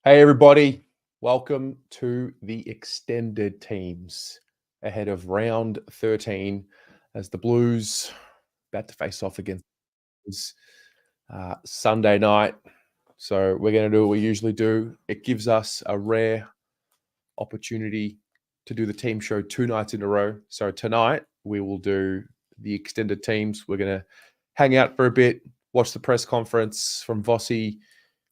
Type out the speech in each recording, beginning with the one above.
Hey, everybody. Welcome to the extended teams ahead of round 13 as the Blues about to face off against Sunday night. So we're going to do what we usually do. It gives us a rare opportunity to do the team show 2 nights in a row. So tonight we will do the extended teams. We're going to hang out for a bit, watch the press conference from Vossi,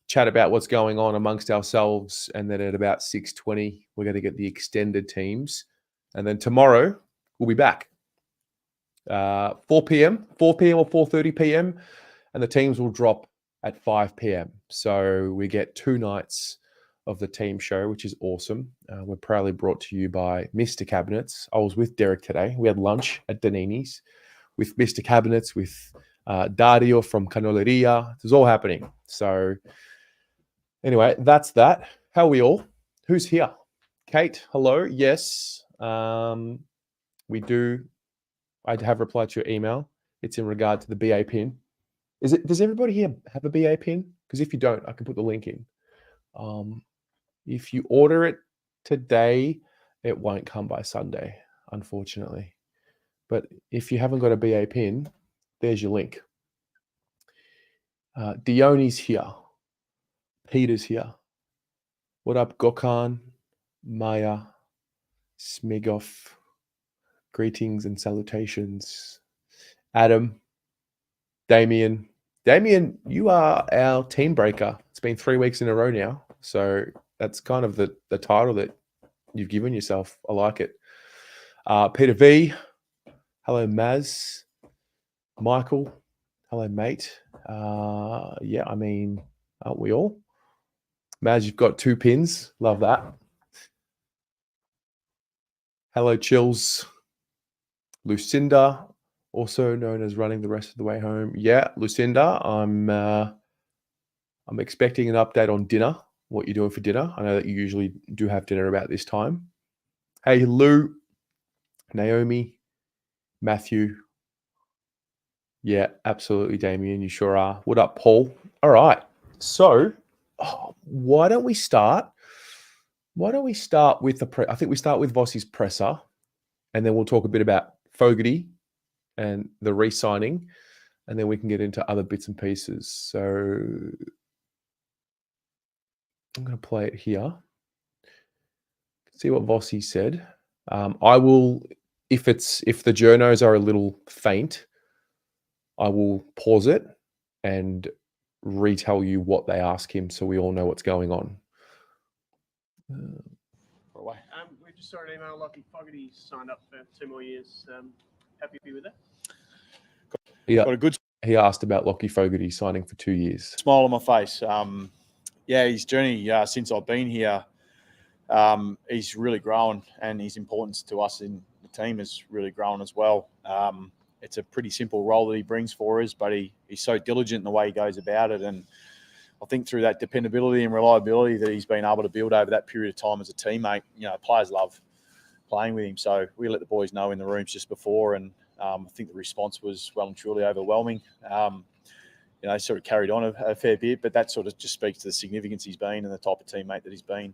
chat about what's going on amongst ourselves, and then at about 6:20 we're going to get the extended teams, and then tomorrow we'll be back 4 p.m. or 4:30 p.m. and the teams will drop at 5 p.m. So we get 2 nights of the team show, which is awesome. We're proudly brought to you by Mr. Cabinets. I was with Derek today. We had lunch at Danini's with Mr. Cabinets, with Dario from Canoleria. It was all happening. So anyway, that's that. How are we all? Who's here? Kate, hello. Yes, we do. I have replied to your email. It's in regard to the BA pin. Does everybody here have a BA pin? Because if you don't, I can put the link in. If you order it today, it won't come by Sunday, unfortunately. But if you haven't got a BA pin, there's your link. Dione's here. Peter's here. What up, Gokhan, Maya, Smigov? Greetings and salutations. Adam, Damien. Damien, you are our team breaker. It's been 3 weeks in a row now. So that's kind of the title that you've given yourself. I like it. Peter V. Hello, Maz. Michael. Hello, mate. Yeah, I mean, aren't we all? Maz, you've got 2 pins. Love that. Hello, Chills. Lucinda, also known as running the rest of the way home. Yeah, Lucinda, I'm expecting an update on dinner, what you're doing for dinner. I know that you usually do have dinner about this time. Hey, Lou, Naomi, Matthew. Yeah, absolutely, Damien. You sure are. What up, Paul? All right. So, why don't we start? Why don't we start with I think we start with Vossi's presser, and then we'll talk a bit about Fogarty and the re-signing, and then we can get into other bits and pieces. So I'm going to play it here. See what Vossi said. I will, if the journos are a little faint, I will pause it and retell you what they ask him, so we all know what's going on. We just saw an email. Lachie Fogarty signed up for 2 more years. Happy with that? Got a good. He asked about Lachie Fogarty signing for 2 years. Smile on my face. Yeah, his journey since I've been here, he's really grown, and his importance to us in the team has really grown as well. It's a pretty simple role that he brings for us, but he's so diligent in the way he goes about it, and I think through that dependability and reliability that he's been able to build over that period of time as a teammate, players love playing with him. So we let the boys know in the rooms just before, and I think the response was well and truly overwhelming. Sort of carried on a fair bit, but that sort of just speaks to the significance he's been and the type of teammate that he's been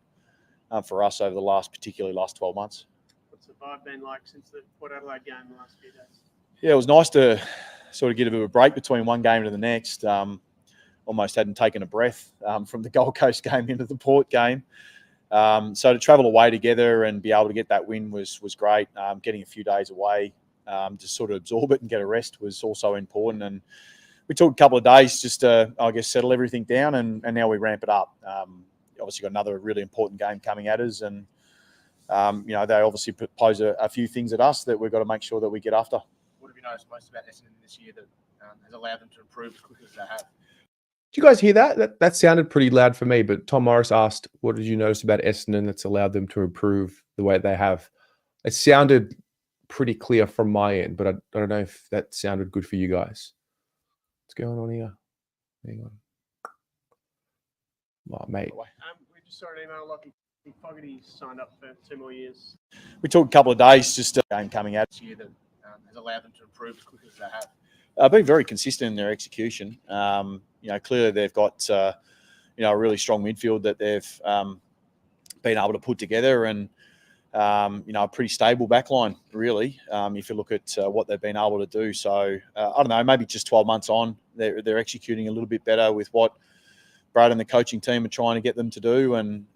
for us over the particularly last 12 months. What's the vibe been like since the Port Adelaide game the last few days? Yeah, it was nice to sort of get a bit of a break between one game to the next. Almost hadn't taken a breath from the Gold Coast game into the Port game. So to travel away together and be able to get that win was great. Getting a few days away to sort of absorb it and get a rest was also important. And we took a couple of days just to, settle everything down, and now we ramp it up. Obviously got another really important game coming at us, and they obviously pose a few things at us that we've got to make sure that we get after. What have you noticed most about Essendon this year that has allowed them to improve as quickly as they have? Did you guys hear that? That sounded pretty loud for me, but Tom Morris asked, what did you notice about Essendon that's allowed them to improve the way they have? It sounded pretty clear from my end, but I don't know if that sounded good for you guys. What's going on here? Hang on. Oh, mate. We just saw an email. Lachie Fogarty signed up for 2 more years. We took a couple of days just to game coming out this year that has allowed them to improve as quickly as they have. Been very consistent in their execution. Clearly they've got a really strong midfield that they've been able to put together, and a pretty stable backline, really, if you look at what they've been able to do. So, I don't know, maybe just 12 months on, they're executing a little bit better with what Brad and the coaching team are trying to get them to do. And,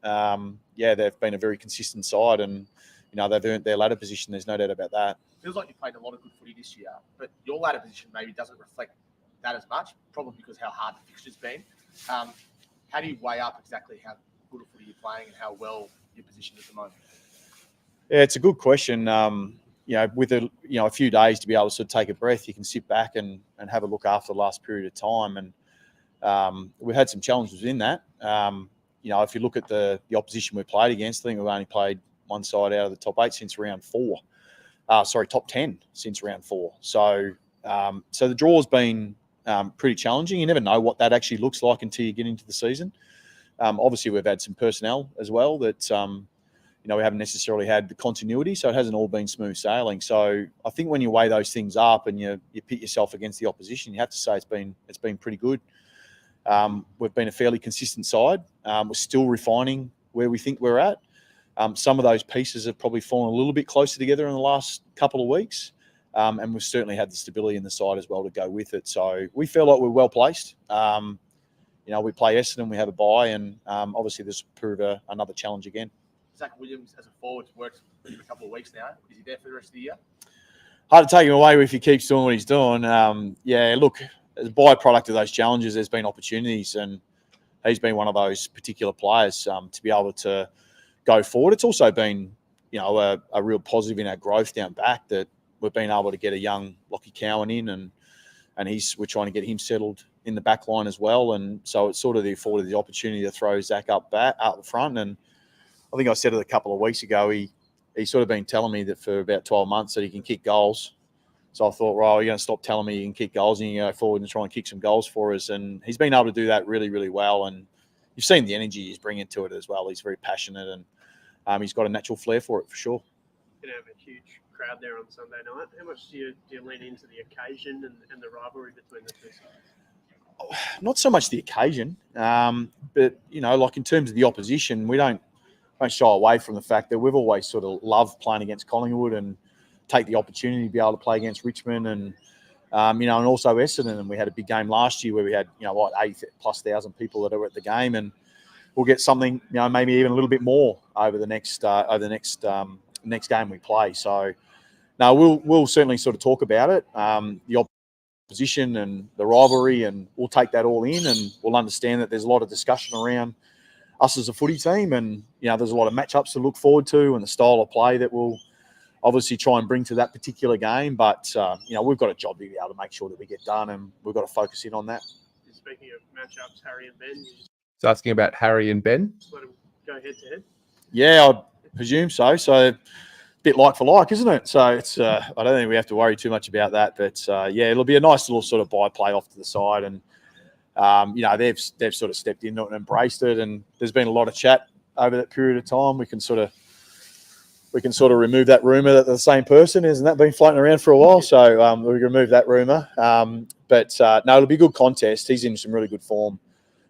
they've been a very consistent side, and, they've earned their ladder position. There's no doubt about that. Feels like you've played a lot of good footy this year, but your ladder position maybe doesn't reflect that as much, probably because how hard the fixture's been. How do you weigh up exactly how good a footy you're playing and how well you're positioned at the moment? Yeah, it's a good question. With a few days to be able to sort of take a breath, you can sit back and have a look after the last period of time. And we've had some challenges in that. If you look at the opposition we played against, I think we've only played one side out of the top 8 since round 4. Top 10 since round 4. So the draw's been pretty challenging. You never know what that actually looks like until you get into the season. Obviously, we've had some personnel as well that we haven't necessarily had the continuity, so it hasn't all been smooth sailing. So I think when you weigh those things up and you pit yourself against the opposition, you have to say it's been pretty good. We've been a fairly consistent side. We're still refining where we think we're at. Some of those pieces have probably fallen a little bit closer together in the last couple of weeks, and we've certainly had the stability in the side as well to go with it. So we feel like we're well placed. We play Essendon, we have a bye, and obviously this will prove another challenge again. Zach Williams as a forward worked with him a couple of weeks now. Is he there for the rest of the year? Hard to take him away if he keeps doing what he's doing. Look, as a byproduct of those challenges, there's been opportunities, and he's been one of those particular players to be able to go forward. It's also been, a real positive in our growth down back that we've been able to get a young Lachie Cowan in, and we're trying to get him settled in the back line as well. And so it's sort of afforded the opportunity to throw Zach up the front. And I think I said it a couple of weeks ago, he's sort of been telling me that for about 12 months that he can kick goals. So I thought, well, you're going to stop telling me you can kick goals and you go forward and try and kick some goals for us. And he's been able to do that really, really well. And you've seen the energy he's bringing to it as well. He's very passionate, and he's got a natural flair for it, for sure. Going to have a huge crowd there on Sunday night. How much do you lean into the occasion and the rivalry between the two sides? Not so much the occasion, but, like in terms of the opposition, we don't shy away from the fact that we've always sort of loved playing against Collingwood and take the opportunity to be able to play against Richmond and also Essendon. And we had a big game last year where we had, 80,000+ people that were at the game, and we'll get something, maybe even a little bit more over the next game we play. So, no, we'll certainly sort of talk about it, the opposition and the rivalry, and we'll take that all in, and we'll understand that there's a lot of discussion around us as a footy team, and there's a lot of matchups to look forward to, and the style of play that we'll obviously try and bring to that particular game. But we've got a job to be able to make sure that we get done, and we've got to focus in on that. Speaking of matchups, Harry and Ben, you just It's asking about Harry and Ben. let them go head to head. Yeah, I presume so. So a bit like for like, isn't it? So it's I don't think we have to worry too much about that. But it'll be a nice little sort of byplay off to the side, and they've sort of stepped into it and embraced it. And there's been a lot of chat over that period of time. We can sort of remove that rumor that they're the same person. Hasn't that been floating around for a while? So we can remove that rumor. It'll be a good contest. He's in some really good form.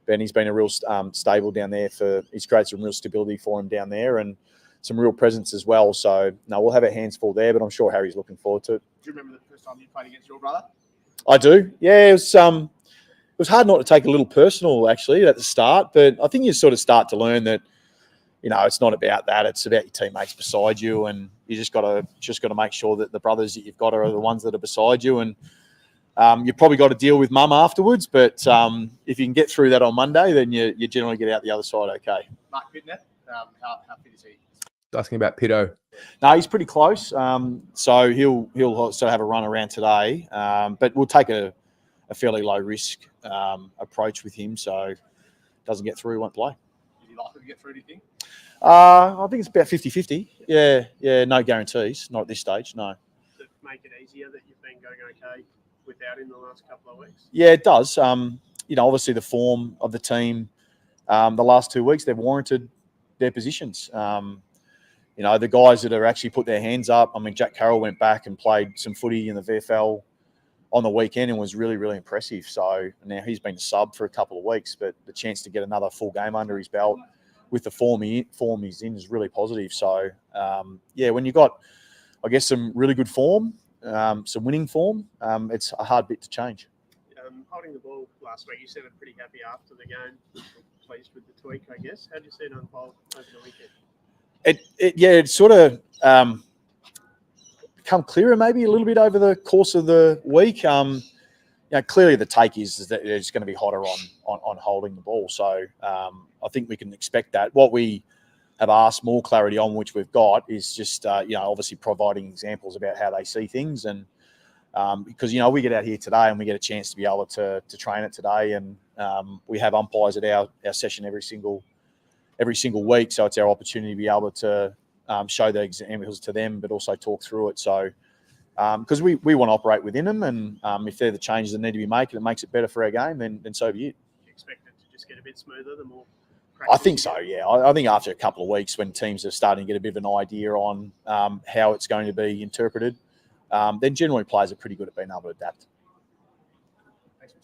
Ben, he's been a real stable down there. He's created some real stability for him down there, and some real presence as well. So we'll have our hands full there, but I'm sure Harry's looking forward to it. Do you remember the first time you played against your brother? I do. Yeah, it was hard not to take a little personal actually at the start, but I think you sort of start to learn that it's not about that. It's about your teammates beside you, and you just got to make sure that the brothers that you've got are the ones that are beside you. And you've probably got to deal with mum afterwards, but if you can get through that on Monday, then you generally get out the other side okay. Mark Pitner, how fit is he? It's asking about Pitto. No, he's pretty close. So he'll sort of have a run around today, but we'll take a fairly low risk approach with him. So doesn't get through, won't play. Is he likely to get through, do you think? I think it's about 50-50. Yeah, no guarantees, not at this stage, no. To make it easier that you've been going okay without in the last couple of weeks? Yeah, it does. Obviously the form of the team the last 2 weeks, they've warranted their positions. The guys that have actually put their hands up, I mean, Jack Carroll went back and played some footy in the VFL on the weekend and was really, really impressive. So now he's been a sub for a couple of weeks, but the chance to get another full game under his belt with the form he's in is really positive. So, when you got, I guess, some really good form, some winning form, it's a hard bit to change. Holding the ball last week, you sounded pretty happy after the game. Pleased with the tweak, I guess. How did you see it unfold over the weekend? It sort of become clearer maybe a little bit over the course of the week. Clearly the take is that it's going to be hotter on holding the ball. So I think we can expect that. What we have asked more clarity on, which we've got, is just obviously providing examples about how they see things. And because we get out here today and we get a chance to be able to train it today, and we have umpires at our session every single week. So it's our opportunity to be able to show the examples to them, but also talk through it. So because we want to operate within them, and if they're the changes that need to be made and it makes it better for our game, then so be it. Do you expect it to just get a bit smoother the more I think so, yeah. I think after a couple of weeks when teams are starting to get a bit of an idea on how it's going to be interpreted, then generally players are pretty good at being able to adapt.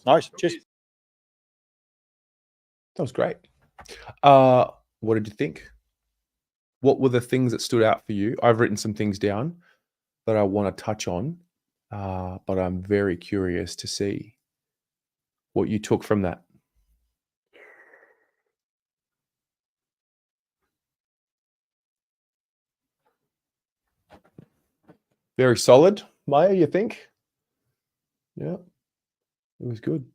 Nice. Cheers. That was great. What did you think? What were the things that stood out for you? I've written some things down that I want to touch on, but I'm very curious to see what you took from that. Very solid, Maya, you think? Yeah, it was good.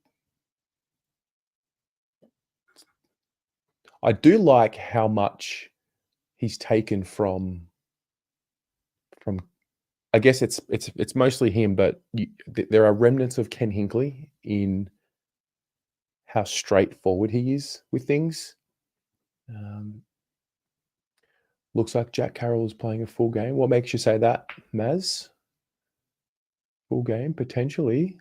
I do like how much he's taken from I guess it's mostly him, but there are remnants of Ken Hinckley in how straightforward he is with things. Looks like Jack Carroll is playing a full game. What makes you say that, Maz? Full game, potentially.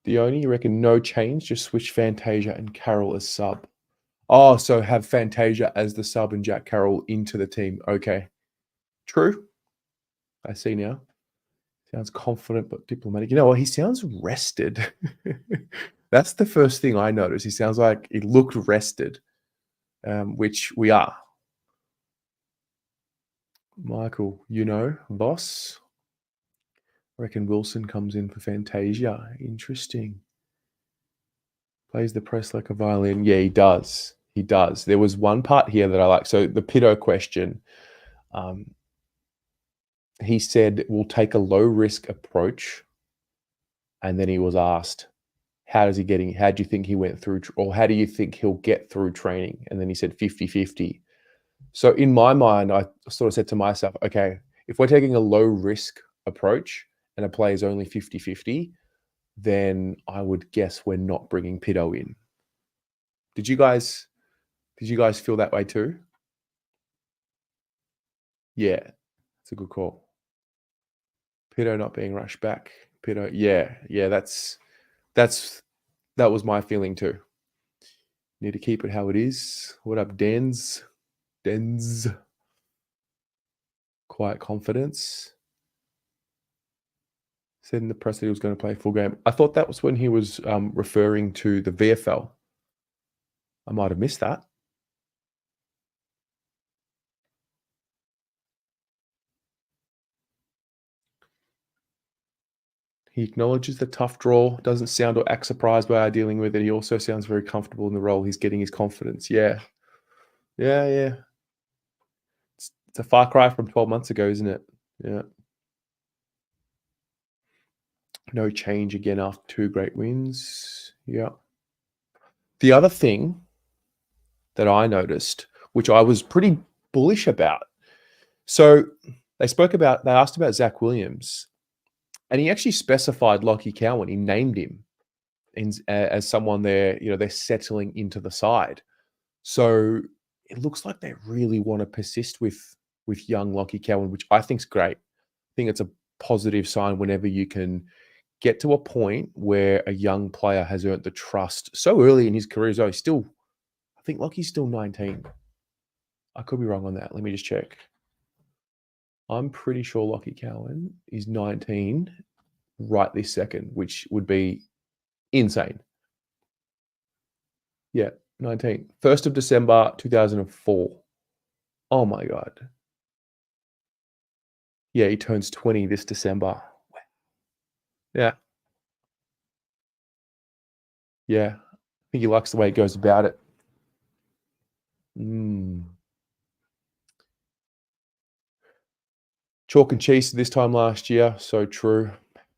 You reckon no change, just switch Fantasia and Carroll as sub. Oh, so have Fantasia as the sub and Jack Carroll into the team. Okay. True. I see now. Sounds confident but diplomatic. You know what? He sounds rested. That's the first thing I noticed. He sounds like he looked rested, which we are. Michael, Voss. I reckon Wilson comes in for Fantasia. Interesting. Plays the press like a violin. Yeah, he does. He does. There was one part here that I like. So the Pitto question, he said, we'll take a low-risk approach. And then he was asked, how do you think he went through, or how do you think he'll get through training? And then he said 50-50. So in my mind, I sort of said to myself, okay, if we're taking a low-risk approach and a play is only 50-50, then I would guess we're not bringing Pitto in. Did you guys feel that way too? Yeah, it's a good call. Pitto not being rushed back. Pitto, yeah, that was my feeling too. Need to keep it how it is. What up, Dens? Quiet confidence. Said in the press that he was going to play full game. I thought that was when he was referring to the VFL. I might have missed that. He acknowledges the tough draw, doesn't sound or act surprised by our dealing with it. He also sounds very comfortable in the role. He's getting his confidence. Yeah. It's a far cry from 12 months ago, isn't it? Yeah. No change again after 2 great wins. Yeah. The other thing that I noticed, which I was pretty bullish about. So they asked about Zach Williams, and he actually specified Lachie Cowan. He named him as someone they're settling into the side. So it looks like they really want to persist with young Lachie Cowan, which I think is great. I think it's a positive sign whenever you can get to a point where a young player has earned the trust so early in his career. I think Lockie's still 19. I could be wrong on that. Let me just check. I'm pretty sure Lachie Cowan is 19 right this second, which would be insane. Yeah, 19. 1st of December, 2004. Oh my God. Yeah, he turns 20 this December. Yeah. Yeah. I think he likes the way it goes about it. Chalk and cheese this time last year. So true.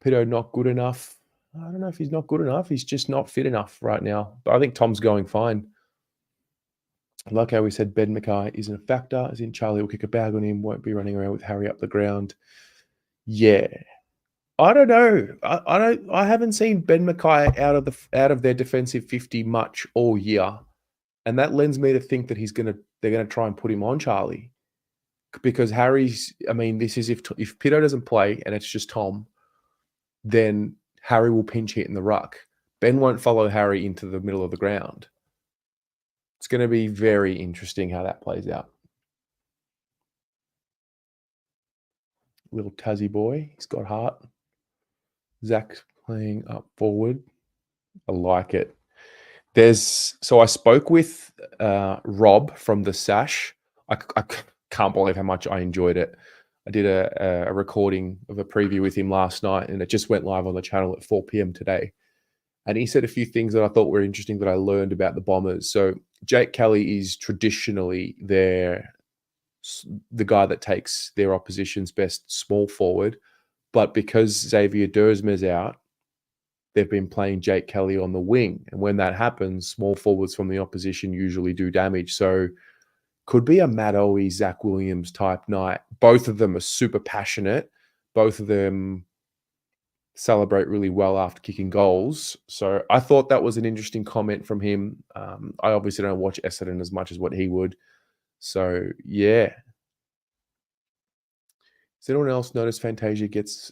Pito not good enough. I don't know if he's not good enough. He's just not fit enough right now. But I think Tom's going fine. I like how we said Ben Mackay isn't a factor, as in Charlie will kick a bag on him, won't be running around with Harry up the ground. Yeah. I don't know. I haven't seen Ben Mackay out of their defensive 50 much all year. And that lends me to think that they're gonna try and put him on Charlie. Because this is if Pito doesn't play and it's just Tom, then Harry will pinch hit in the ruck. Ben won't follow Harry into the middle of the ground. It's going to be very interesting how that plays out. Little Tassie boy, he's got heart. Zach's playing up forward. I like it. So I spoke with Rob from the Sash. I can't believe how much I enjoyed it. I did a recording of a preview with him last night, and it just went live on the channel at 4 p.m. today. And he said a few things that I thought were interesting that I learned about the Bombers. So Jake Kelly is traditionally the guy that takes their opposition's best small forward. But because Xavier Dersmer's out, they've been playing Jake Kelly on the wing. And when that happens, small forwards from the opposition usually do damage. So could be a Matt Owie, Zach Williams type night. Both of them are super passionate. Both of them celebrate really well after kicking goals. So I thought that was an interesting comment from him. I obviously don't watch Essendon as much as what he would. So, yeah. Does anyone else notice Fantasia gets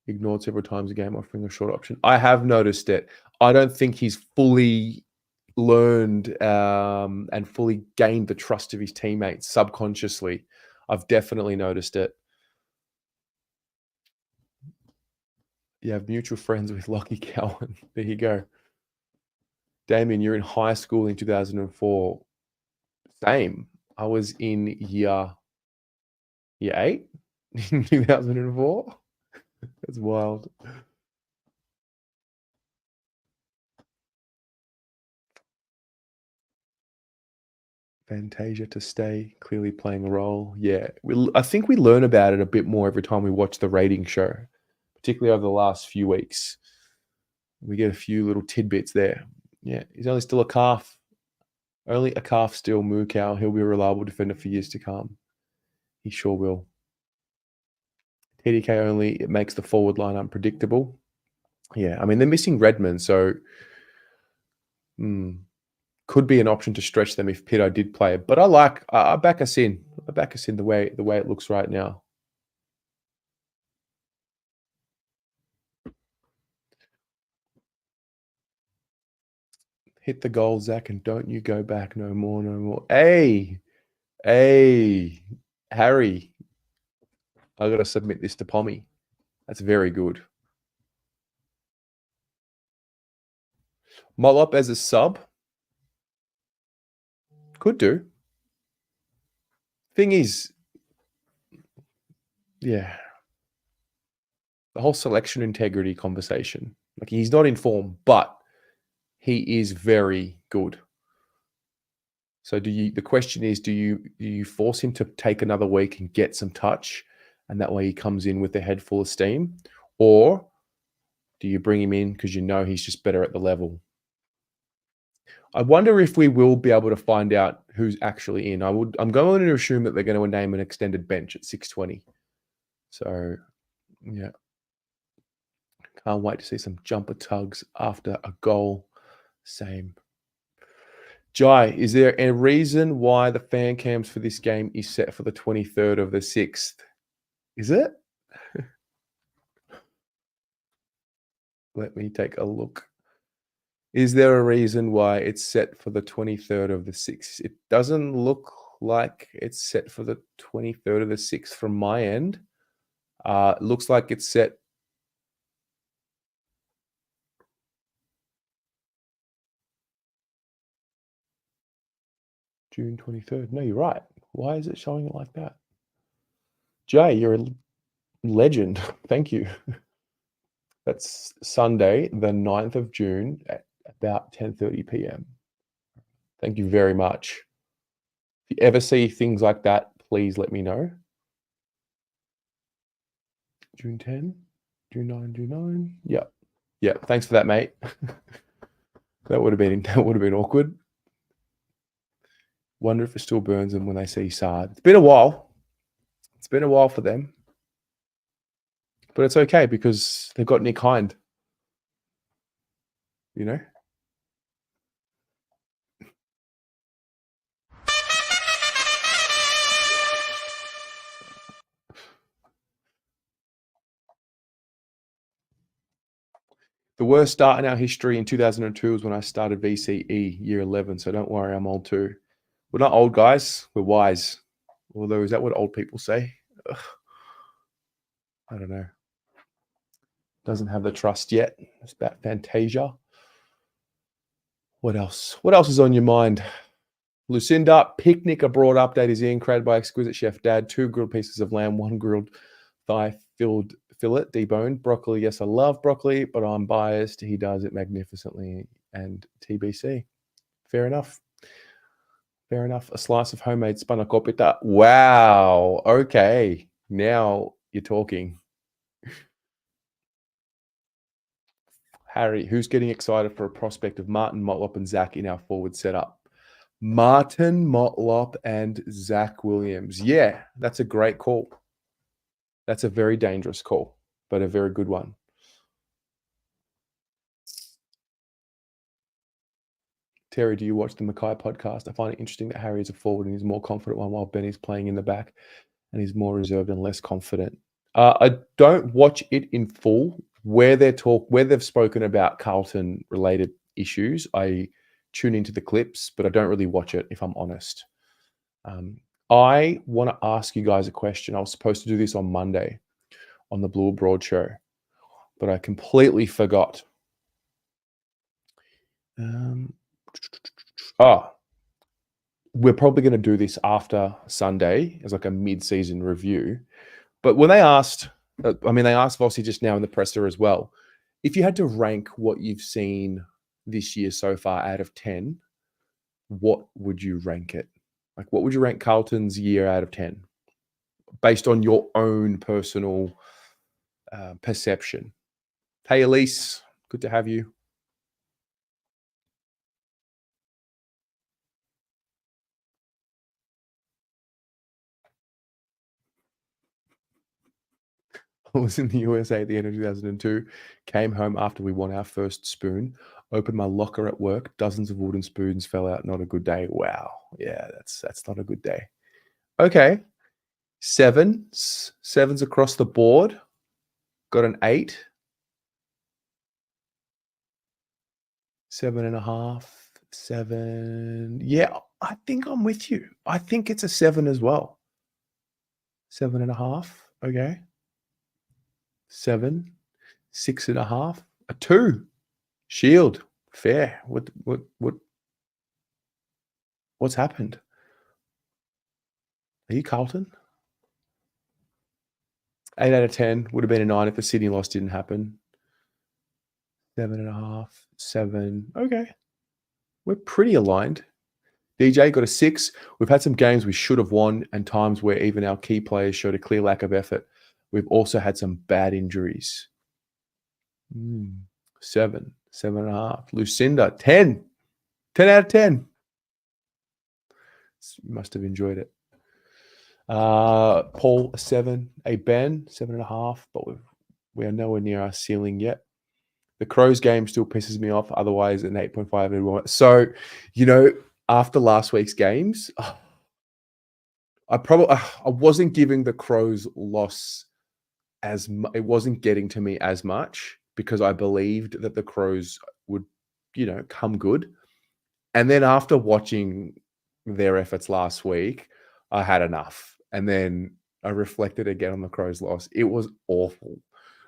ignored several times a game offering a short option? I have noticed it. I don't think he's fully learned and fully gained the trust of his teammates subconsciously. I've definitely noticed it. You have mutual friends with Lachie Cowan. There you go. Damien, you're in high school in 2004. Same. I was in year 8 in 2004. That's wild. Fantasia to stay, clearly playing a role. Yeah, I think we learn about it a bit more every time we watch the rating show, particularly over the last few weeks. We get a few little tidbits there. Yeah, he's only still a calf. Only a calf still, Moo Cow. He'll be a reliable defender for years to come. He sure will. TDK only, it makes the forward line unpredictable. Yeah, I mean, they're missing Redmond, so could be an option to stretch them if Pito did play it. But I back us in. I back us in the way it looks right now. Hit the goal, Zach, and don't you go back no more, no more. Hey, Harry. I got to submit this to Pommy. That's very good. Mollop as a sub. Could do. Thing is, yeah, the whole selection integrity conversation. Like, he's not in form, but he is very good. So the question is, do you force him to take another week and get some touch, and that way he comes in with a head full of steam? Or do you bring him in because you know he's just better at the level? I wonder if we will be able to find out who's actually in. I'm going to assume that they're going to name an extended bench at 6:20. So, yeah. Can't wait to see some jumper tugs after a goal. Same. Jai, is there a reason why the fan cams for this game is set for the 23rd of the 6th? Is it? Let me take a look. Is there a reason why it's set for the 23rd of the 6th? It doesn't look like it's set for the 23rd of the 6th from my end. It looks like it's set June 23rd. No, you're right. Why is it showing it like that? Jay, you're a legend. Thank you. That's Sunday, the 9th of June at about 10:30 p.m. Thank you very much. If you ever see things like that, please let me know. June 10, June 9, June 9. Yeah. Yeah. Thanks for that, mate. That would have been awkward. Wonder if it still burns them when they see Sard. It's been a while. It's been a while for them. But it's okay because they've got Nick Hind. You know? The worst start in our history in 2002 was when I started VCE year 11. So don't worry, I'm old too. We're not old guys. We're wise. Although, is that what old people say? Ugh. I don't know. Doesn't have the trust yet. It's about Fantasia. What else? What else is on your mind? Lucinda, picnic abroad update is in, created by exquisite chef Dad. 2 grilled pieces of lamb, 1 grilled thigh filled fillet, deboned. Broccoli, yes, I love broccoli, but I'm biased. He does it magnificently. And TBC. Fair enough. Fair enough. A slice of homemade spanakopita. Wow. Okay. Now you're talking. Harry, who's getting excited for a prospect of Martin Motlop and Zach in our forward setup? Martin Motlop and Zach Williams. Yeah, that's a great call. That's a very dangerous call, but a very good one. Terry, do you watch the Mackay podcast? I find it interesting that Harry is a forward and he's a more confident one while Benny's playing in the back and he's more reserved and less confident. I don't watch it in full. Where they've spoken about Carlton related issues, I tune into the clips, but I don't really watch it if I'm honest. I want to ask you guys a question. I was supposed to do this on Monday on the Blue Abroad show, but I completely forgot. We're probably going to do this after Sunday as like a mid-season review. But when they asked, they asked Vossi just now in the presser as well, if you had to rank what you've seen this year so far out of 10, what would you rank it? Like, what would you rank Carlton's year out of 10 based on your own personal perception? Hey, Elise, good to have you. I was in the USA at the end of 2002, came home after we won our first spoon, opened my locker at work, dozens of wooden spoons fell out. Not a good day. Wow. Yeah, that's not a good day. Okay. 7s across the board. Got an 8. 7.5. 7. Yeah, I think I'm with you. I think it's a 7 as well. 7.5. Okay. 7. 6.5. A 2. Shield. Fair. What's happened? Are you Carlton? 8 out of 10 would have been a 9 if the Sydney loss didn't happen. 7.5. 7. Okay. We're pretty aligned. DJ got a 6. We've had some games we should have won and times where even our key players showed a clear lack of effort. We've also had some bad injuries. 7. 7.5. Lucinda, 10. 10 out of 10. You must have enjoyed it. Paul, a 7. A Ben, 7.5. But we are nowhere near our ceiling yet. The Crows game still pisses me off. Otherwise, an 8.5. So, after last week's games, I wasn't giving the Crows loss it wasn't getting to me as much because I believed that the Crows would, come good. And then after watching their efforts last week, I had enough. And then I reflected again on the Crows loss. It was awful.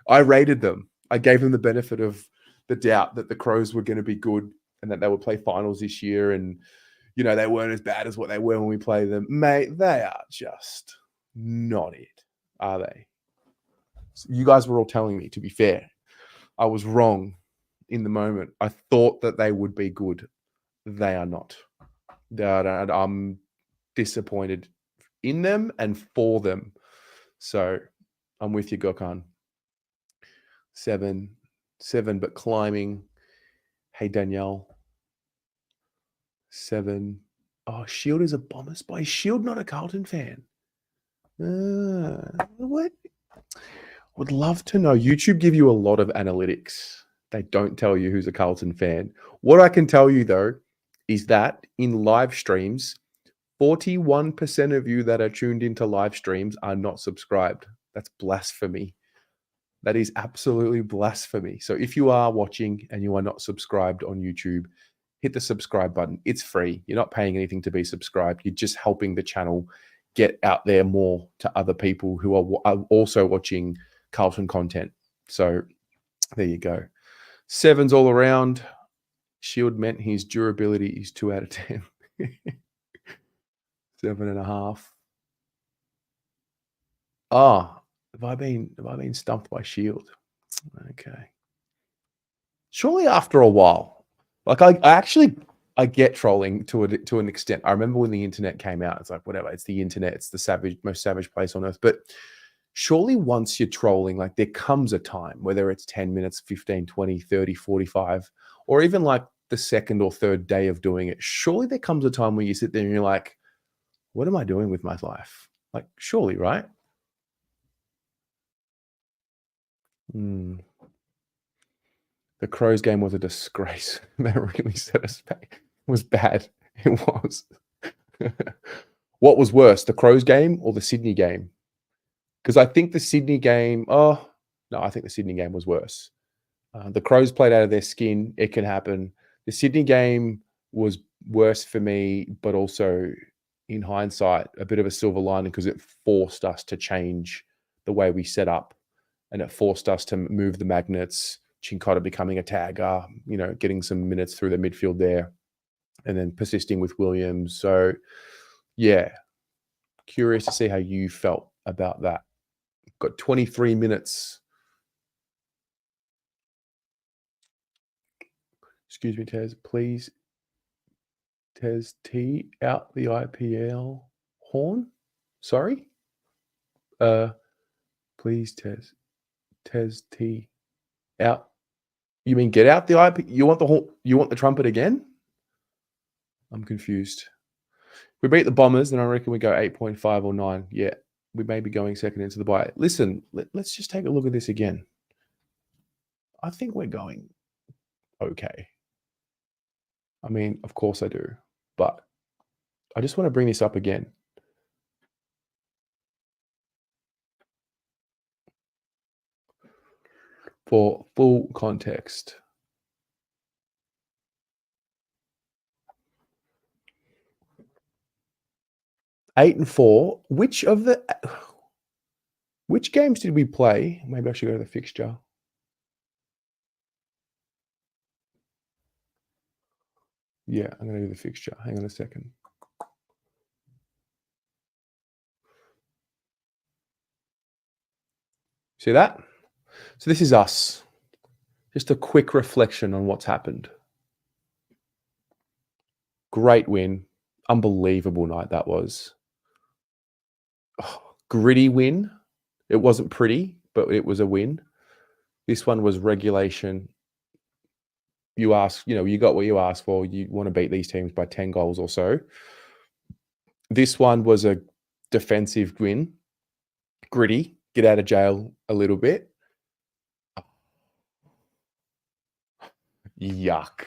I rated them. I gave them the benefit of the doubt that the Crows were going to be good and that they would play finals this year. And, you know, they weren't as bad as what they were when we played them. Mate, they are just not it, are they? You guys were all telling me, to be fair, I was wrong in the moment. I thought that they would be good. They are not. I'm disappointed in them and for them. So I'm with you, Gökhan. 7, but climbing. Hey, Danielle. 7. Oh, Shield is a Bombers boy. Is Shield not a Carlton fan? What? Would love to know. YouTube give you a lot of analytics. They don't tell you who's a Carlton fan. What I can tell you, though, is that in live streams, 41% of you that are tuned into live streams are not subscribed. That's blasphemy. That is absolutely blasphemy. So if you are watching and you are not subscribed on YouTube, hit the subscribe button. It's free. You're not paying anything to be subscribed. You're just helping the channel get out there more to other people who are also watching Carlton content. So there you go. 7s all around. Shield meant his durability is 2 out of 10. 7.5. Oh, have I been stumped by Shield? Okay. Surely after a while, like I get trolling to an extent. I remember when the internet came out, it's like, whatever, it's the internet, it's the most savage place on earth. But surely once you're trolling, like there comes a time, whether it's 10 minutes, 15, 20, 30, 45, or even like the second or third day of doing it, surely there comes a time where you sit there and you're like, what am I doing with my life? Like, surely, right? The Crows game was a disgrace. That really set us back. It was bad. It was. What was worse, the Crows game or the Sydney game? Because I think the Sydney game, I think the Sydney game was worse. The Crows played out of their skin. It can happen. The Sydney game was worse for me, but also in hindsight, a bit of a silver lining because it forced us to change the way we set up, and it forced us to move the magnets. Cincotta becoming a tagger, getting some minutes through the midfield there, and then persisting with Williams. So, yeah, curious to see how you felt about that. Got 23 minutes. Excuse me, Tez. Please, Tez T out the IPL horn. Sorry. Please, Tez T out. You mean get out the IP? You want the horn? You want the trumpet again? I'm confused. We beat the Bombers, then I reckon we go 8.5 or 9. Yeah, we may be going second into the bye. Listen, let's just take a look at this again. I think we're going okay. I mean, of course I do, but I just want to bring this up again. For full context. Eight and 4. Which games did we play? Maybe I should go to the fixture. Yeah, I'm going to do the fixture. Hang on a second. See that? So this is us. Just a quick reflection on what's happened. Great win. Unbelievable night that was. Gritty win. It wasn't pretty, but it was a win. This one was regulation. You got what you asked for. You want to beat these teams by 10 goals or so. This one was a defensive win. Gritty. Get out of jail a little bit. Yuck.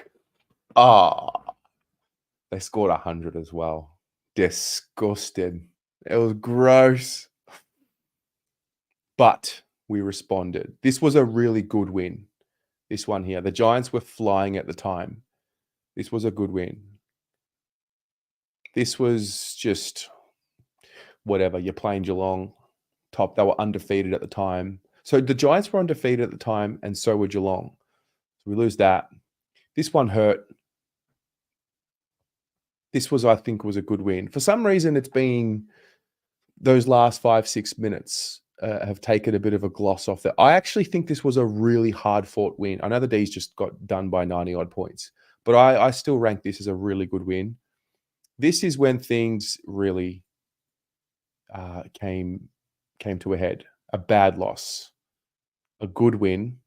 They scored 100 as well. Disgusted. It was gross. But we responded. This was a really good win. This one here. The Giants were flying at the time. This was a good win. This was just whatever. You're playing Geelong. Top. They were undefeated at the time. So the Giants were undefeated at the time, and so were Geelong. So we lose that. This one hurt. This was, I think, was a good win. For some reason, it's been those last 5-6 minutes have taken a bit of a gloss off that. I actually think this was a really hard-fought win. I know the D's just got done by 90-odd points, but I still rank this as a really good win. This is when things really came to a head. A bad loss, a good win,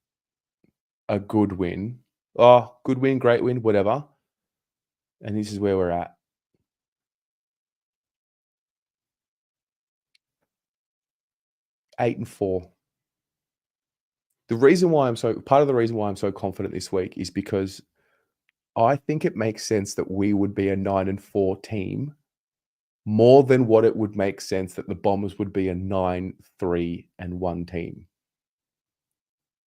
a good win. Oh, good win, great win, whatever. And this is where we're at. Eight and 4. The reason why part of the reason why I'm so confident this week is because I think it makes sense that we would be a 9 and 4 team more than what it would make sense that the Bombers would be a 9-3-1 team.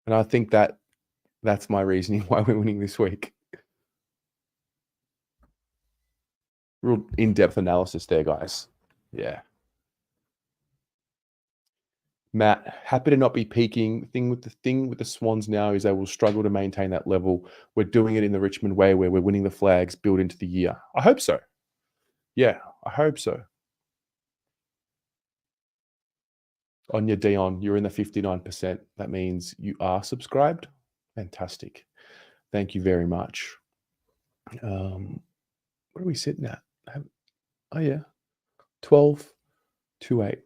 And I think that's my reasoning why we're winning this week. Real in-depth analysis there, guys. Yeah. Matt, happy to not be peaking. Thing with the Swans now is they will struggle to maintain that level. We're doing it in the Richmond way where we're winning the flags, build into the year. I hope so. Yeah, I hope so. On your Dion, you're in the 59%. That means you are subscribed. Fantastic. Thank you very much. What are we sitting at? Oh, yeah. 12-8.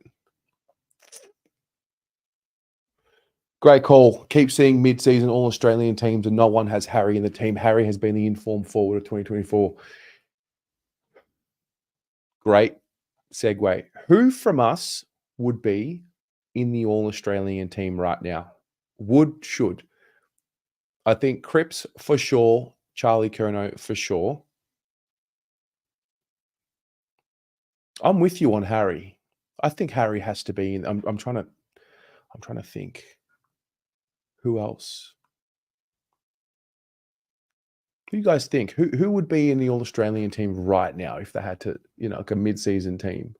Great call. Keep seeing mid-season All-Australian teams and no one has Harry in the team. Harry has been the informed forward of 2024. Great segue. Who from us would be in the All-Australian team right now? Should. I think Cripps for sure. Charlie Curnow for sure. I'm with you on Harry. I think Harry has to be in. I'm trying to think. Who else? Who do you guys think? Who would be in the All-Australian team right now if they had to, like a mid-season team?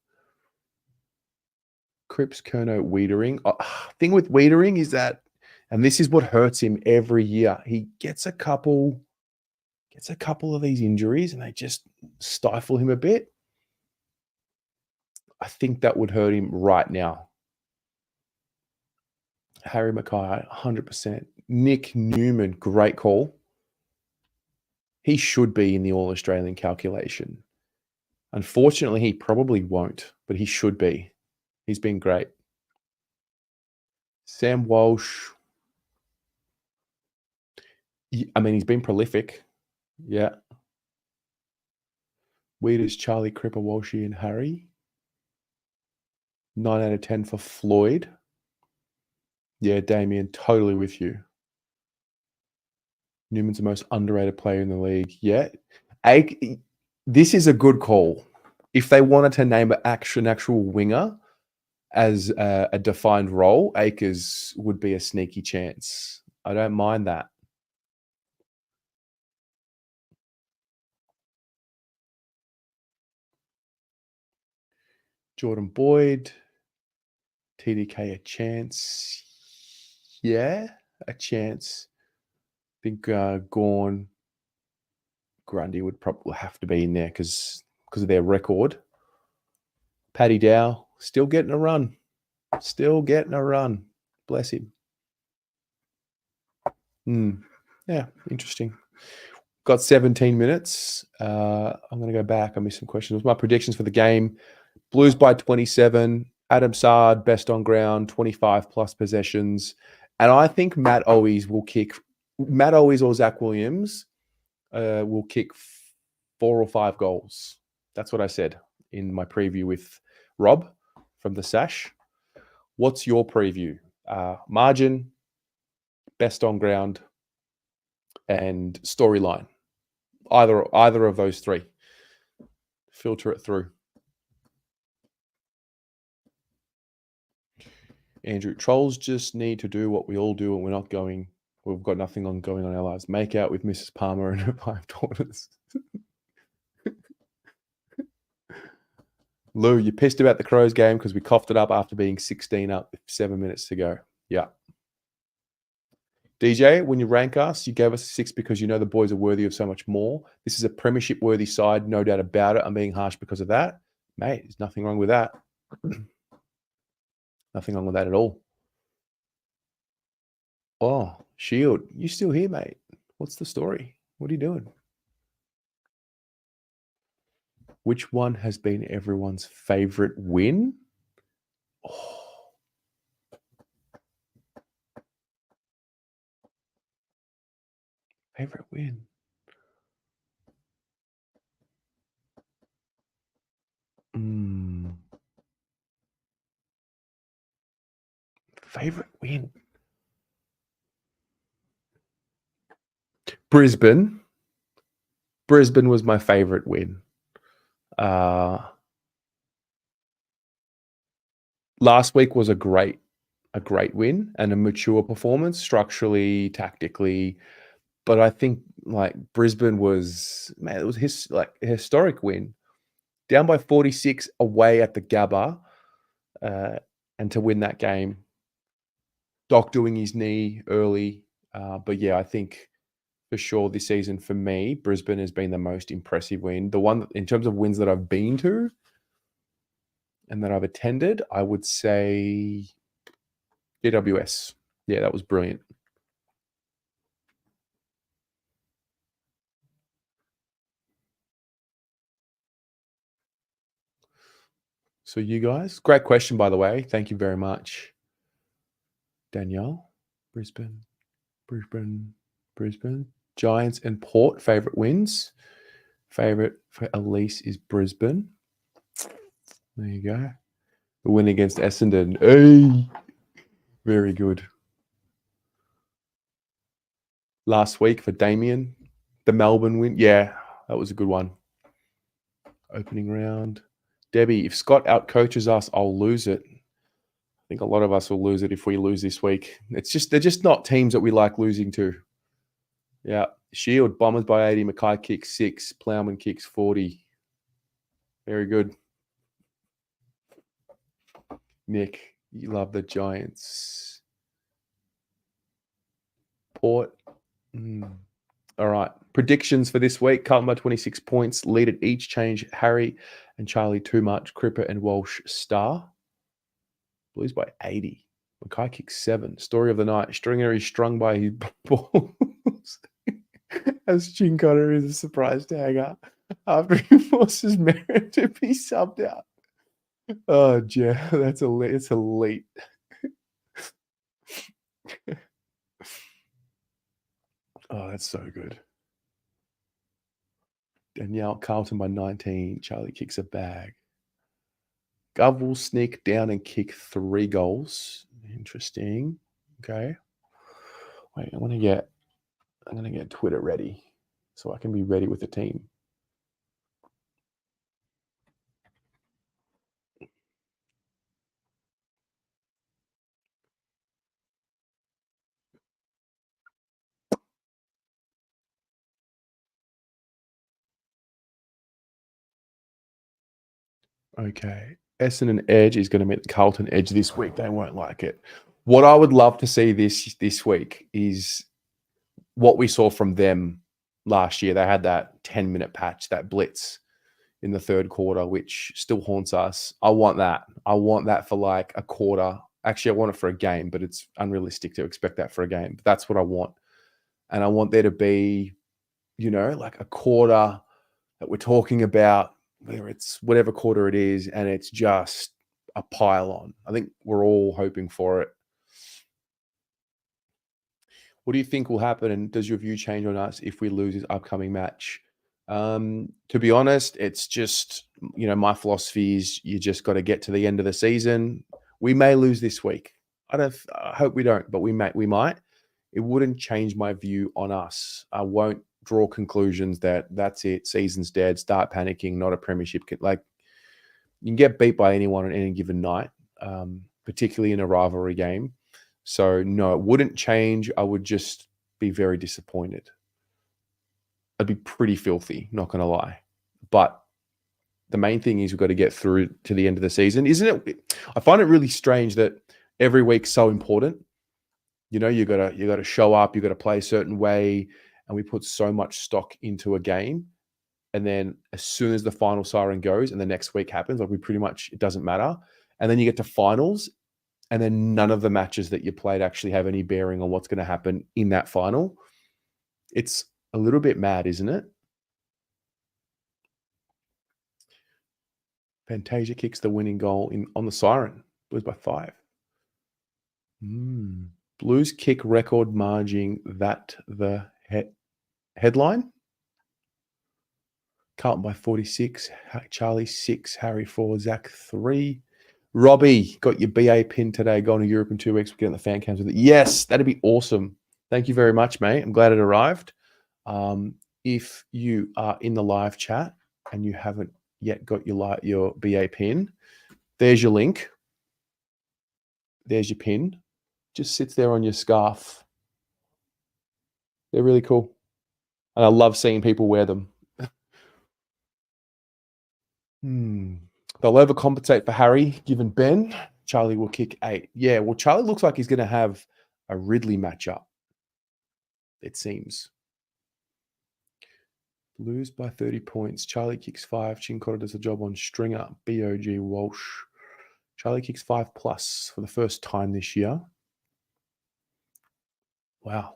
Cripps, Curnow, Wiedering. Thing with Wiedering is that, and this is what hurts him every year, he gets a couple of these injuries and they just stifle him a bit. I think that would hurt him right now. Harry Mackay, 100%. Nick Newman, great call. He should be in the All-Australian calculation. Unfortunately, he probably won't, but he should be. He's been great. Sam Walsh. I mean, he's been prolific. Yeah. Weeders, Charlie, Cripper, Walshy, and Harry. 9 out of 10 for Floyd. Yeah, Damien, totally with you. Newman's the most underrated player in the league. Yeah. This is a good call. If they wanted to name an actual winger as a defined role, Akers would be a sneaky chance. I don't mind that. Jordan Boyd. TDK a chance. Yeah, a chance. I think Gawn, Grundy would probably have to be in there because of their record. Paddy Dow, still getting a run. Still getting a run. Bless him. Yeah, interesting. Got 17 minutes. I'm going to go back. I missed some questions. My predictions for the game. Blues by 27. Adam Sard, best on ground, 25 plus possessions. And I think Matt Owies or Zach Williams will kick 4 or 5 goals. That's what I said in my preview with Rob from the Sash. What's your preview? Margin, best on ground, and storyline. Either of those 3. Filter it through. Andrew, trolls just need to do what we all do, and we've got nothing going on in our lives. Make out with Mrs. Palmer and her 5 daughters. Lou, you're pissed about the Crows game because we coughed it up after being 16 up with 7 minutes to go. Yeah. DJ, when you rank us, you gave us a 6 because you know the boys are worthy of so much more. This is a premiership-worthy side, no doubt about it. I'm being harsh because of that. Mate, there's nothing wrong with that. Nothing wrong with that at all. Oh, Shield, you still here, mate? What's the story? What are you doing? Which one has been everyone's favorite win? Oh. Favorite win. Favorite win. Brisbane. Brisbane was my favorite win. Last week was a great win and a mature performance, structurally, tactically. But I think like Brisbane was, man, it was a historic win. Down by 46 away at the Gabba, and to win that game. Doc doing his knee early. But yeah, I think for sure this season for me, Brisbane has been the most impressive win. The one in terms of wins that I've been to and that I've attended, I would say GWS. Yeah, that was brilliant. So you guys, great question, by the way. Thank you very much. Danielle, Brisbane. Giants and Port, favorite wins. Favorite for Elise is Brisbane. There you go. The win against Essendon. Hey, very good. Last week for Damien, the Melbourne win. Yeah, that was a good one. Opening round. Debbie, if Scott outcoaches us, I'll lose it. I think a lot of us will lose it if we lose this week. They're just not teams that we like losing to. Yeah. Shield, Bombers by 80. Mackay kicks 6. Plowman kicks 40. Very good. Nick, you love the Giants. Port. All right. Predictions for this week. Carlton by 26 points. Lead at each change. Harry and Charlie too much. Cripper and Walsh star. Blues by 80. Mackay kicks 7. Story of the night. Stringer is strung by his balls. As Chin Cotter is a surprise tagger after he forces Merritt to be subbed out. Oh, Jeff, that's elite. It's elite. Oh, that's so good. Danielle, Carlton by 19. Charlie kicks a bag. Gov will sneak down and kick 3 goals. Interesting. Okay. Wait, I'm gonna get Twitter ready so I can be ready with the team. Okay. Essendon Edge is going to meet the Carlton Edge this week. They won't like it. What I would love to see this week is what we saw from them last year. They had that 10-minute patch, that blitz in the third quarter, which still haunts us. I want that. I want that for like a quarter. Actually, I want it for a game, but it's unrealistic to expect that for a game. But that's what I want. And I want there to be, like a quarter that we're talking about, whether it's whatever quarter it is, and it's just a pile on. I think we're all hoping for it. What do you think will happen, and does your view change on us if we lose this upcoming match? To be honest, it's just, my philosophy is you just got to get to the end of the season. We may lose this week. I hope we don't, but we might. It wouldn't change my view on us. I won't draw conclusions that that's it, season's dead, start panicking, not a premiership. Like, you can get beat by anyone on any given night, particularly in a rivalry game. So no, it wouldn't change. I would just be very disappointed. I'd be pretty filthy, not going to lie. But the main thing is we've got to get through to the end of the season, isn't it? I find it really strange that every week's so important. You know, you gotta show up, you gotta play a certain way, and we put so much stock into a game. And then as soon as the final siren goes and the next week happens, like we pretty much, it doesn't matter. And then you get to finals, and then none of the matches that you played actually have any bearing on what's going to happen in that final. It's a little bit mad, isn't it? Fantasia kicks the winning goal on the siren. Blues by 5. Blues kick record margin that the headline. Carlton by 46. Charlie 6. Harry 4. Zach 3. Robbie, got your BA pin today. Going to Europe in 2 weeks. We're getting the fan cams with it. Yes, that'd be awesome. Thank you very much, mate. I'm glad it arrived. If you are in the live chat and you haven't yet got your BA pin, there's your link. There's your pin. Just sits there on your scarf. They're really cool. And I love seeing people wear them. They'll overcompensate for Harry, given Ben. Charlie will kick 8. Yeah, well, Charlie looks like he's going to have a Ridley matchup, it seems. Blues by 30 points. Charlie kicks 5. Chincotta does a job on Stringer. BOG Walsh. Charlie kicks 5+ for the first time this year. Wow.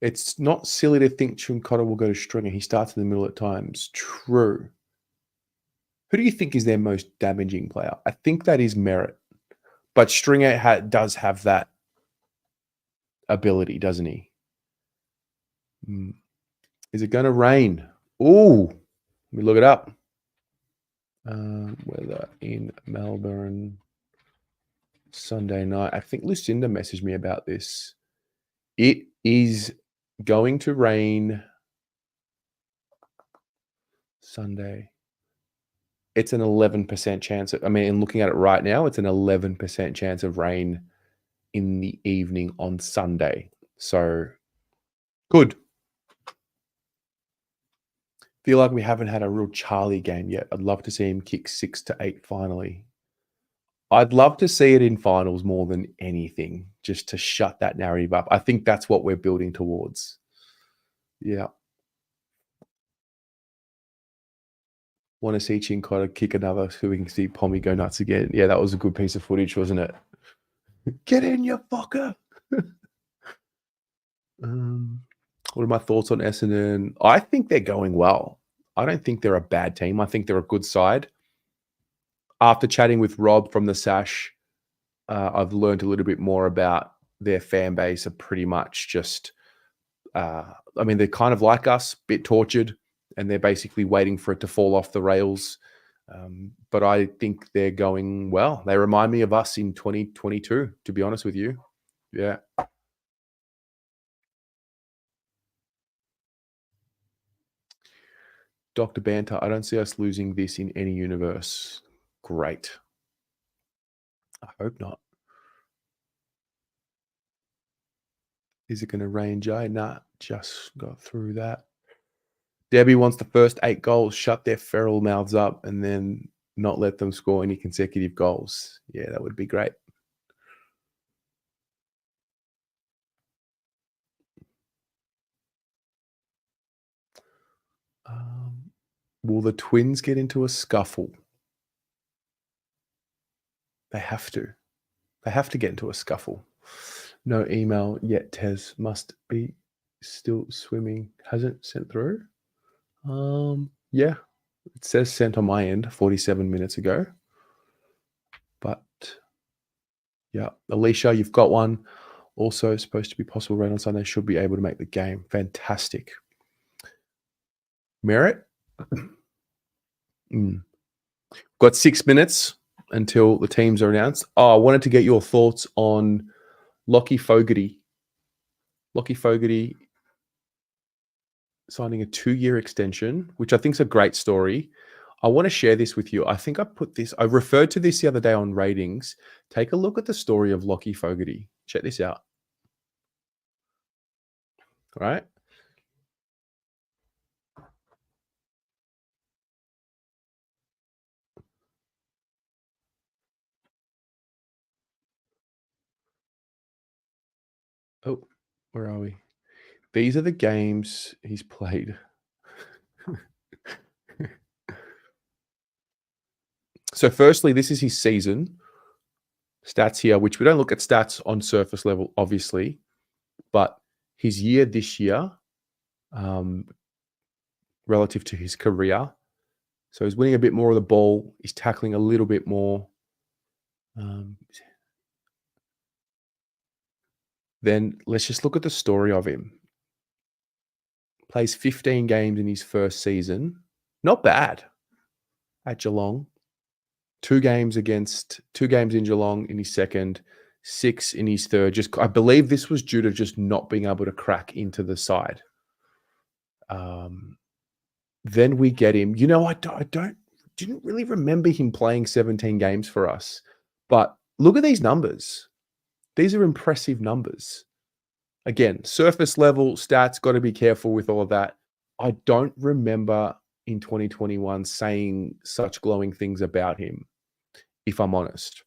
It's not silly to think Chincotta will go to Stringer. He starts in the middle at times. True. Who do you think is their most damaging player? I think that is Merritt. But Stringer does have that ability, doesn't he? Is it going to rain? Ooh. Let me look it up. Weather in Melbourne Sunday night. I think Lucinda messaged me about this. It is going to rain Sunday. It's an 11% chance. Looking at it right now, it's an 11% chance of rain in the evening on Sunday. So, good. Feel like we haven't had a real Charlie game yet. I'd love to see him kick 6 to 8 finally. I'd love to see it in finals more than anything, just to shut that narrative up. I think that's what we're building towards. Yeah. Want to see Chincotta kick another so we can see Pommy go nuts again. Yeah, that was a good piece of footage, wasn't it? Get in, you fucker. What are my thoughts on Essendon? I think they're going well. I don't think they're a bad team. I think they're a good side. After chatting with Rob from the Sash, I've learned a little bit more about their fan base. Are pretty much just, they're kind of like us, bit tortured, and they're basically waiting for it to fall off the rails. But I think they're going well. They remind me of us in 2022, to be honest with you. Yeah. Dr. Banter, I don't see us losing this in any universe. Great. I hope not. Is it going to rain, Jay? Nah, just got through that. Debbie wants the first 8 goals, shut their feral mouths up, and then not let them score any consecutive goals. Yeah, that would be great. Will the Twins get into a scuffle? They have to. They have to get into a scuffle. No email yet, Tez. Must be still swimming. Hasn't sent through? Yeah. It says sent on my end 47 minutes ago. But yeah, Alicia, you've got one. Also supposed to be possible rain on Sunday. Should be able to make the game. Fantastic. Merritt? Got 6 minutes until the teams are announced. I wanted to get your thoughts on Lachie Fogarty. Lachie Fogarty signing a 2-year extension, which I think is a great story. I want to share this with you. I think I referred to this the other day on ratings. Take a look at the story of Lachie Fogarty. Check this out. All right. Oh, where are we? These are the games he's played. So firstly, this is his season stats here, which we don't look at stats on surface level, obviously, but his year this year, relative to his career. So he's winning a bit more of the ball. He's tackling a little bit more. Then let's just look at the story of him. Plays 15 games in his first season. Not bad at Geelong. 2 games in Geelong in his second, 6 in his third. I believe this was due to just not being able to crack into the side. Then we get him. You know, I didn't really remember him playing 17 games for us. But look at these numbers. These are impressive numbers. Again, surface level stats, got to be careful with all of that. I don't remember in 2021 saying such glowing things about him, if I'm honest.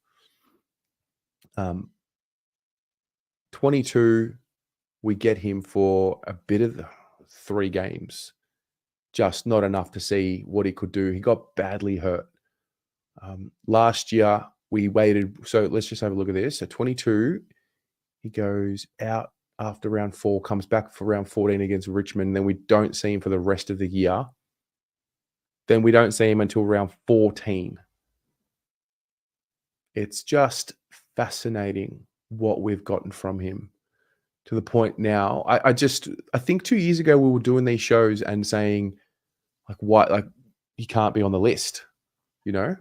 22, we get him for a bit of 3 games. Just not enough to see what he could do. He got badly hurt. Last year, we waited. So let's just have a look at this. So 22, he goes out after round 4, comes back for round 14 against Richmond. Then we don't see him for the rest of the year. Then we don't see him until round 14. It's just fascinating what we've gotten from him, to the point now. I think 2 years ago we were doing these shows and saying, like he can't be on the list, you know?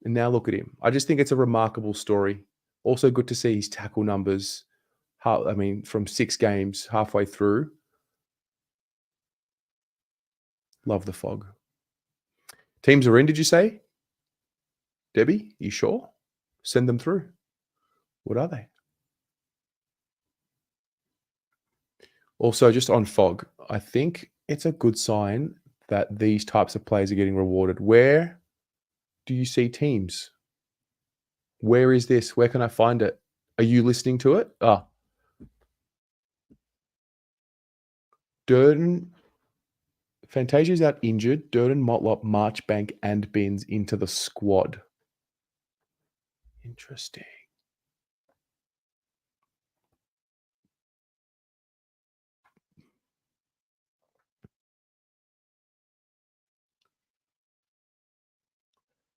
And now look at him. I just think it's a remarkable story. Also good to see his tackle numbers. From 6 games halfway through. Love the fog. Teams are in, did you say? Debbie, you sure? Send them through. What are they? Also, just on fog, I think it's a good sign that these types of players are getting rewarded. Where do you see teams? Where is this? Where can I find it? Are you listening to it? Durden, Fantasia's out injured. Durden, Motlop, Marchbank, and Binns into the squad. Interesting.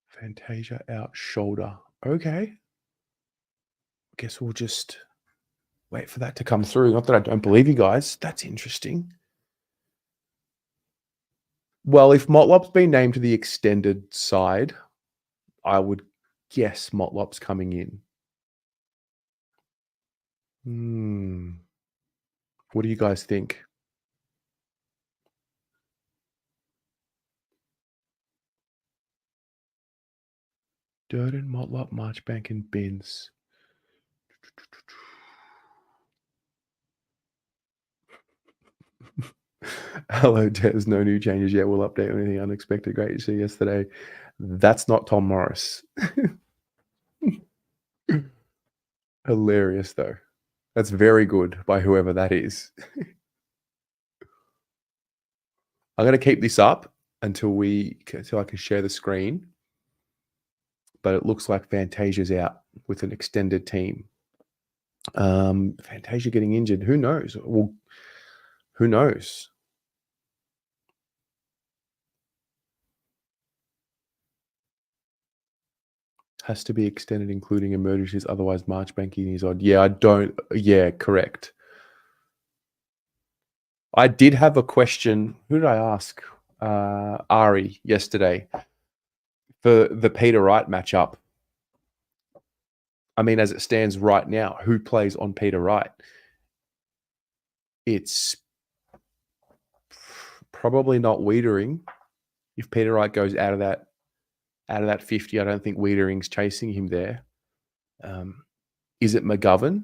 Fantasia out shoulder. Okay. Guess we'll just wait for that to come through. Not that I don't believe you guys. That's interesting. Well, if Motlop's been named to the extended side, I would guess Motlop's coming in. What do you guys think? Durden, Motlop, Marchbank, and Binns. Hello, Des. No new changes yet. We'll update on anything unexpected. Great to see you yesterday. That's not Tom Morris. Hilarious, though. That's very good by whoever that is. I'm going to keep this up until I can share the screen. But it looks like Fantasia's out with an extended team. Fantasia getting injured. Who knows? Well, who knows? Has to be extended, including emergencies. Otherwise, Marchbank is odd. Yeah, correct. I did have a question. Who did I ask? Ari yesterday for the Peter Wright matchup. I mean, as it stands right now, who plays on Peter Wright? It's probably not Wiedering. If Peter Wright goes out of that 50, I don't think Wiedering's chasing him there. Is it McGovern?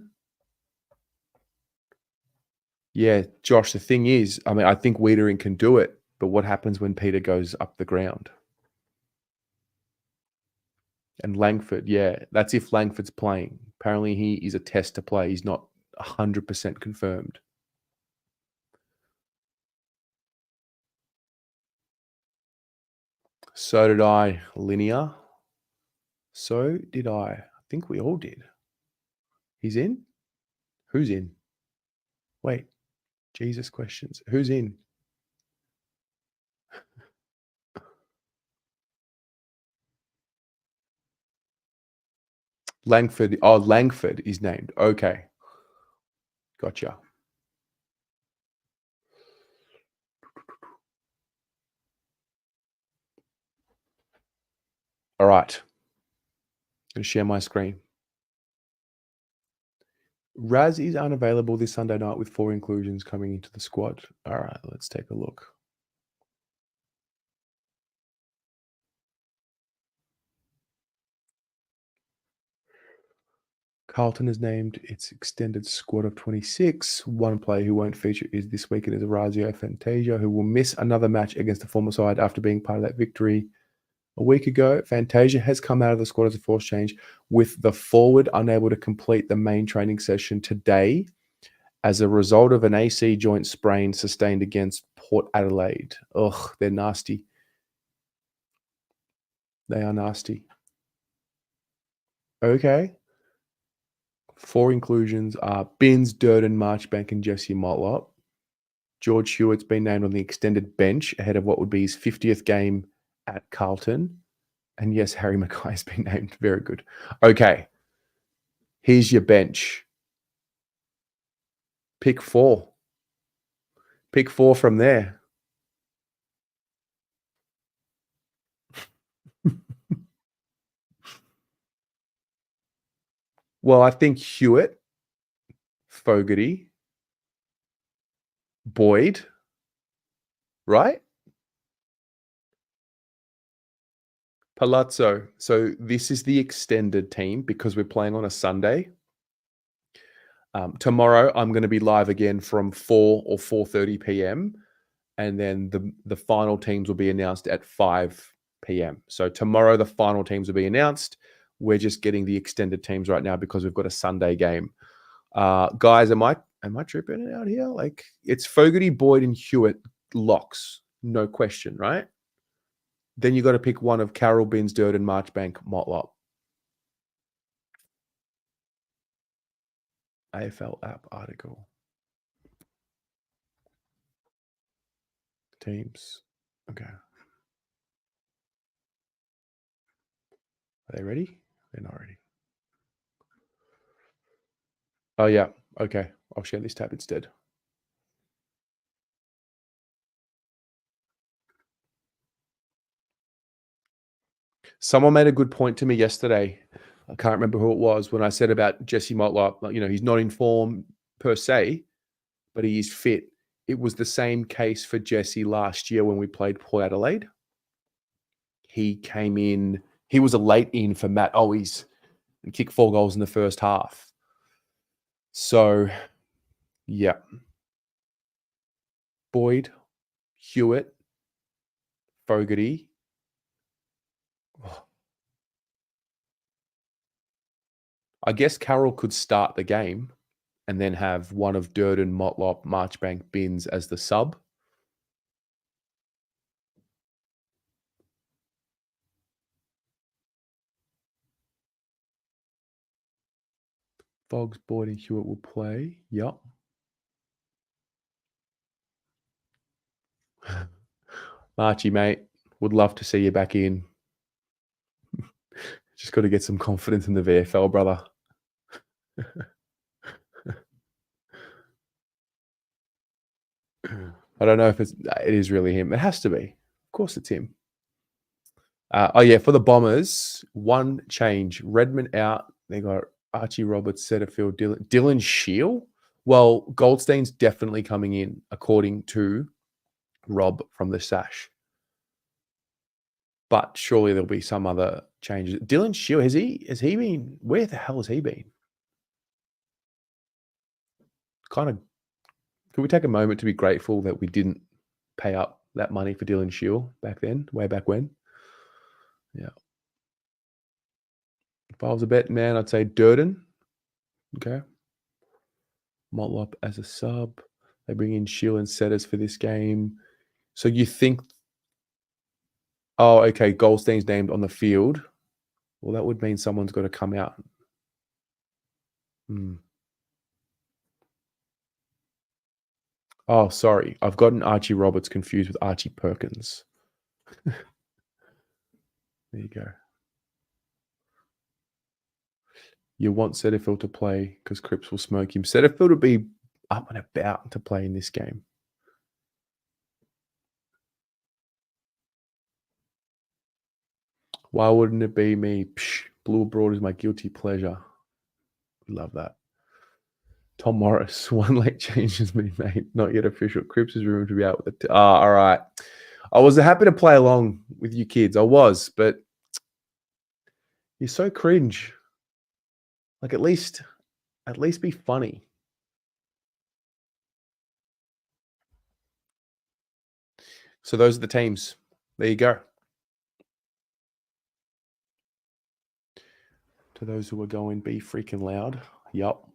Yeah, Josh, the thing is, I think Wiedering can do it, but what happens when Peter goes up the ground? And Langford, yeah, that's if Langford's playing. Apparently, he is a test to play. He's not 100% confirmed. So did I, Linear. So did I. I think we all did. He's in? Who's in? Wait. Jesus questions. Who's in? Langford. Oh, Langford is named. Okay. Gotcha. All right. I'm going to share my screen. Raz is unavailable this Sunday night with 4 inclusions coming into the squad. All right, let's take a look. Carlton has named its extended squad of 26. One player who won't feature is this weekend is Orazio Fantasia, who will miss another match against the former side after being part of that victory a week ago. Fantasia has come out of the squad as a forced change, with the forward unable to complete the main training session today as a result of an AC joint sprain sustained against Port Adelaide. Ugh, they're nasty. They are nasty. Okay. 4 inclusions are Binns, Durden, Marchbank, and Jesse Motlop. George Hewitt's been named on the extended bench ahead of what would be his 50th game at Carlton. And yes, Harry Mackay's been named. Very good. Okay. Here's your bench. Pick 4. Pick 4 from there. Well, I think Hewitt, Fogarty, Boyd, right? Palazzo. So this is the extended team because we're playing on a Sunday. Tomorrow, I'm going to be live again from 4 or 4:30 p.m. And then the final teams will be announced at 5 p.m. So tomorrow, the final teams will be announced. We're just getting the extended teams right now because we've got a Sunday game. Guys, am I tripping it out here? Like, it's Fogarty, Boyd, and Hewitt locks. No question, right? Then you got to pick one of Carroll, Binns, Durden, Marchbank, Motlop. AFL app article. Teams. Okay. Are they ready? They're not ready. Oh, yeah. Okay. I'll share this tab instead. Someone made a good point to me yesterday. I can't remember who it was when I said about Jesse Motlop. You know, he's not in form per se, but he is fit. It was the same case for Jesse last year when we played Port Adelaide. He came in. He was a late in for Matt Owies and kicked 4 goals in the first half. So, yeah. Boyd, Hewitt, Fogarty. I guess Carroll could start the game and then have one of Durden, Motlop, Marchbank, Binns as the sub. Fogs, Boyd, and Hewitt will play. Yep. Marchie, mate, would love to see you back in. Just got to get some confidence in the VFL, brother. I don't know if it is really him. It has to be. Of course it's him. Oh, yeah, for the Bombers, one change. Redmond out. They got Archie Roberts, Setterfield, Dylan Shield. Well, Goldstein's definitely coming in, according to Rob from the Sash. But surely there'll be some other changes. Dylan Shield, has he been? Where the hell has he been? Kind of. Can we take a moment to be grateful that we didn't pay up that money for Dylan Shield back then, way back when? Yeah. If I was a betting man, I'd say Durden Okay. Motlop as a sub. They bring in Shield and Setters for this game. So you think... Oh, okay. Goldstein's named on the field. Well, that would mean someone's got to come out. Oh, sorry. I've gotten Archie Roberts confused with Archie Perkins. There you go. You want Setterfield to play because Cripps will smoke him. Setterfield will be up and about to play in this game. Why wouldn't it be me? Psh, Blue Abroad is my guilty pleasure. Love that. Tom Morris, one late change has been made. Not yet official. Cripps is rumored to be out with it. All right. I was happy to play along with you kids. I was, but you're so cringe. Like at least be funny. So those are the teams. There you go. To those who are going, be freaking loud. Yup.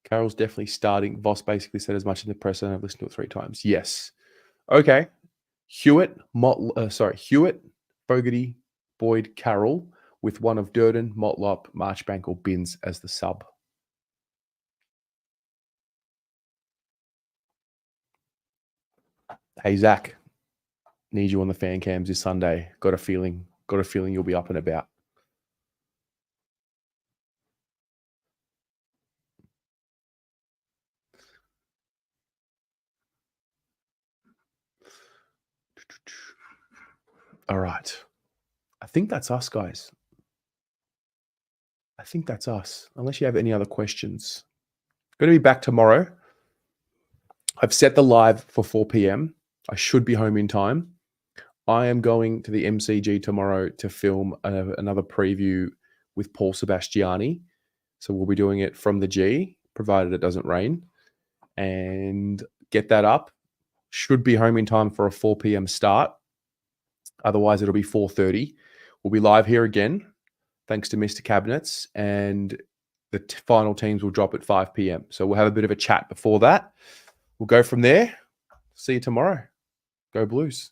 Carroll's definitely starting. Voss basically said as much in the press, and I've listened to it 3 times. Yes. Okay. Hewitt, Fogarty, Boyd, Carroll, with one of Durden, Motlop, Marchbank, or Binns as the sub. Hey, Zach. Need you on the fan cams this Sunday. Got a feeling you'll be up and about. All right. I think that's us, guys. I think that's us. Unless you have any other questions. Going to be back tomorrow. I've set the live for 4 p.m. I should be home in time. I am going to the MCG tomorrow to film another preview with Paul Sebastiani. So we'll be doing it from the G, provided it doesn't rain. And get that up. Should be home in time for a 4 p.m. start. Otherwise, it'll be 4:30. We'll be live here again, thanks to Mr. Cabinets. And the final teams will drop at 5 p.m. So we'll have a bit of a chat before that. We'll go from there. See you tomorrow. Go Blues.